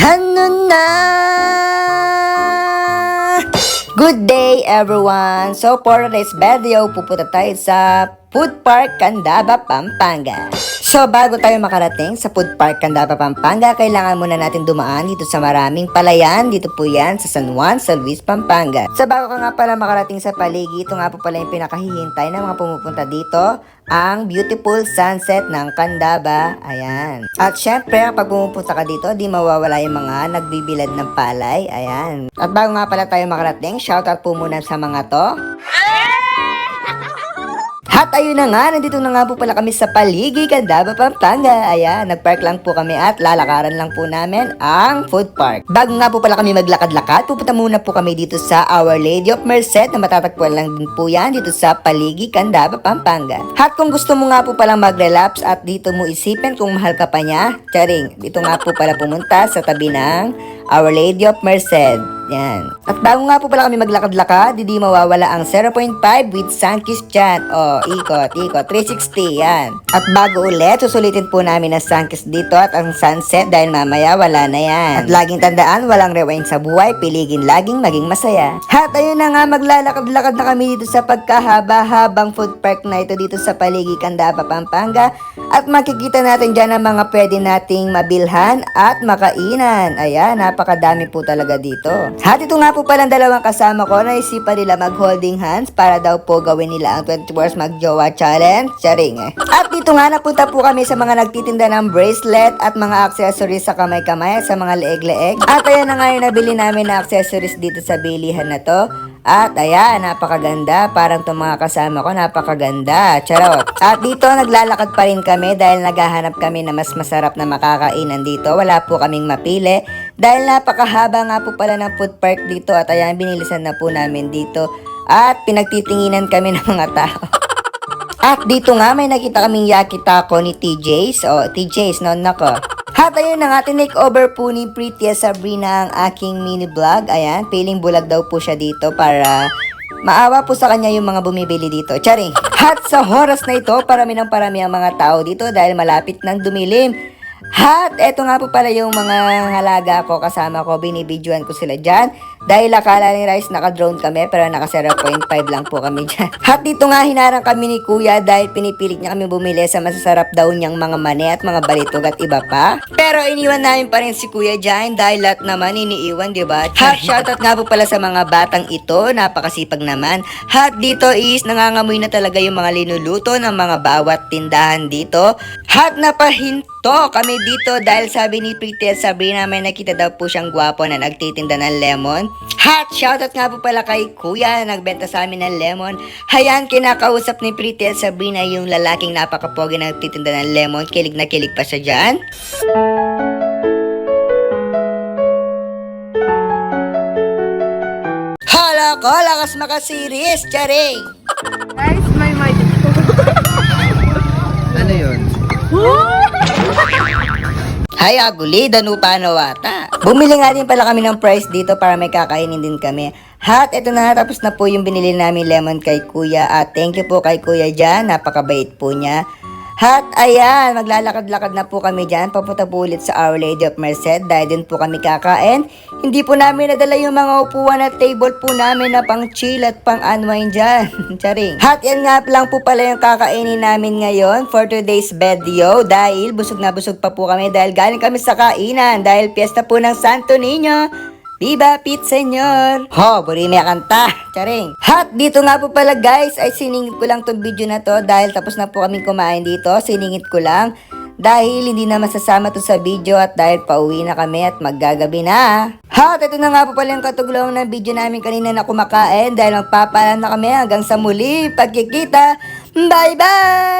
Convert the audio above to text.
Ano na? Good day everyone! So for today's video, pupunta tayo sa Food Park Candaba, Pampanga. So bago tayo makarating sa Food Park Candaba, Pampanga, kailangan muna natin dumaan dito sa maraming palayan. Dito po yan sa San Juan, San Luis, Pampanga. So bago ka nga pala makarating sa paligi, ito nga po pala yung pinakahihintay ng mga pumupunta dito, ang beautiful sunset ng Candaba. Ayan. At syempre, pag pumupunta ka dito, di mawawala yung mga nagbibilad ng palay. Ayan. At bago nga pala tayo makarating, shoutout po muna sa mga to. At ayun na nga, nandito na nga po pala kami sa Paligi, Candaba, Pampanga. Ayan, nagpark lang po kami at lalakaran lang po namin ang food park. Bago nga po pala kami maglakad-lakad, pupunta muna po kami dito sa Our Lady of Merced na matatagpuan lang din po yan dito sa Paligi, Candaba, Pampanga. At kung gusto mo nga po palang mag-relapse at dito mo isipin kung mahal ka pa niya, charing, dito nga po pala pumunta sa tabi ng Our Lady of Merced. Yan. At bago nga po pala kami maglakad-lakad, hindi mawawala ang 0.5 with Sunkiss dyan. O, ikot, 360. Yan. At bago ulit, susulitin po namin ang Sunkiss dito at ang sunset dahil mamaya wala na yan. At laging tandaan, walang rewind sa buhay, piligin laging maging masaya. At ayun na nga, maglalakad-lakad na kami dito sa pagkahaba-habang food park na ito dito sa Paligi, Candaba, Pampanga. At makikita natin dyan ang mga pwede nating mabilhan at makainan. Ayan, napakadami po talaga dito. At ito nga po palang dalawang kasama ko, naisipan nila mag-holding hands para daw po gawin nila ang 24 hours mag-jowa challenge. Charing eh. At dito nga napunta po kami sa mga nagtitinda ng bracelet at mga accessories sa kamay-kamay sa mga leeg-leeg. At ayan na nga yung nabili namin na accessories dito sa bilihan na to. At ayan, napakaganda. Parang itong mga kasama ko, napakaganda. Charot. At dito, naglalakad pa rin kami dahil naghahanap kami na mas masarap na makakainan dito. Wala po kaming mapili dahil napakahaba nga po pala ng food park dito. At ayan, binilisan na po namin dito. At pinagtitinginan kami ng mga tao. At dito nga, may nakita kaming yakitako ni TJ's. O, TJ's, no, nako. At ayun na nga, tinake over po ni Pretty Sabrina ang aking mini vlog. Ayan, piling bulag daw po siya dito para maawa po sa kanya yung mga bumibili dito. Charing. At sa oras na ito, parami ng parami ang mga tao dito dahil malapit ng dumilim. At eto nga po pala yung mga halaga ko, kasama ko, binibidyoan ko sila dyan. Dahil akala ni Rice naka-drone kami pero naka 0.5 lang po kami dyan. At dito nga hinarang kami ni Kuya dahil pinipilit niya kami bumili sa masasarap daw niyang mga mani at mga balitog at iba pa. Pero iniwan namin pa rin si Kuya dyan dahil lahat naman iniiwan, diba? At shoutout nga po pala sa mga batang ito, napakasipag naman. At dito is nangangamoy na talaga yung mga linuluto ng mga bawat tindahan dito. At napahinto kami dito dahil sabi ni Pretty at Sabrina may nakita daw po siyang gwapo na nagtitinda ng lemon. At shoutout nga po pala kay Kuya na nagbenta sa amin ng lemon. Hayan, kinakausap ni Pretty at Sabrina yung lalaking napakapogi na nagtitinda ng lemon. Kilig na kilig pa siya dyan. Hala ko, lakas makasiris, charing! Guys, may mic. Ano yun? Hay aguli, danu paano wata. Bumili nga din pala kami ng price dito para may kakainin din kami. At eto na, tapos na po yung binili namin lemon kay Kuya. At thank you po kay Kuya dyan, napakabait po niya. At ayan, maglalakad-lakad na po kami dyan. Papunta po ulit sa Our Lady of Merced dahil din po kami kakain. Hindi po namin nadala yung mga upuan at table po namin na pang chill at pang unwind dyan. Charing. At yan nga lang po pala yung kakainin namin ngayon for today's video dahil busog na busog pa po kami dahil galing kami sa kainan dahil piyesta po ng Santo Niño. Viva Pit Senyor! Ho, burimi kanta! Charing! At dito nga po pala guys, ay siningit ko lang tong video na to dahil tapos na po kami kumain dito. Siningit ko lang dahil hindi na masasama to sa video at dahil pauwi na kami at maggagabi na. At ito na nga po pala yung katuglong ng video namin kanina na kumakain dahil magpapaalam na kami hanggang sa muli. Pagkikita! Bye-bye!